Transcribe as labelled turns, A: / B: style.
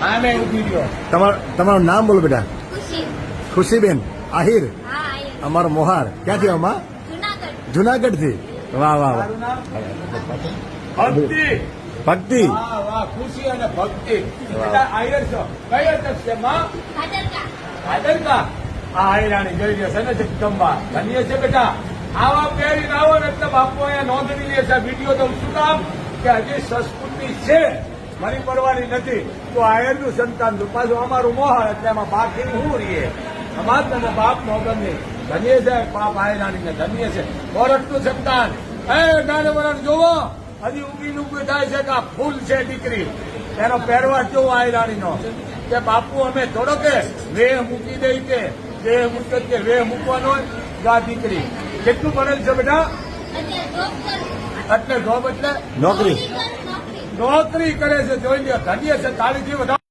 A: હા મેં ઉભી રહ્યો.
B: તમારું નામ બોલો બેટા.
C: ખુશી.
B: ખુશીબેન આહિર.
C: હા આયર.
B: અમારો મોહાર ક્યાંથી આમાં?
C: જુનાગઢ.
B: જુનાગઢ થી. વાહ વાહ વાહ.
A: મારું નામ ભક્તિ.
B: ભક્તિ.
A: વાહ વાહ, ખુશી અને ભક્તિ. બેટા આયર છો. કઈ અટક છે માં?
C: ભાદરકા.
A: ભાદરકા. આ આયરાની જઈ રહ્યા છે ને જગદંબા. ધન્ય છે બેટા. આવા પહેરીને આવો ને એટલે બાપુ અહીંયા નોંધણી લે છે. વિડીયો તો શું કામ કે હજી સંસ્કૃતિ છે, મારી પરવાની નથી. તો આયરનું સંતાન તો પાછું અમારું મોહાળ, એટલે એમાં બાકી હું રહીએ સમાજ અને બાપ મોગમની. ધન્ય છે બાપ આયરાની ને ધન્ય છે ઓરઠનું સંતાન. નાને વરણ જોવો, હજી ઉભી થાય છે કે આ ફૂલ છે દીકરી. એનો પહેરવા કેવો આયરાણીનો કે બાપુ અમે થોડો કે વેહ મૂકી દઈ કે દેહ મૂકે કે વેહ મૂકવાનો હોય. ગા દીકરી કેટલું ભણેલ છે બેટા?
C: અત્યારે જોબ કરું.
A: એટલે જોબ એટલે
B: નોકરી.
C: નોકરી.
A: નોકરી કરે છે. જોઈ લો, ધન્ય છે. તાળીથી વધારે.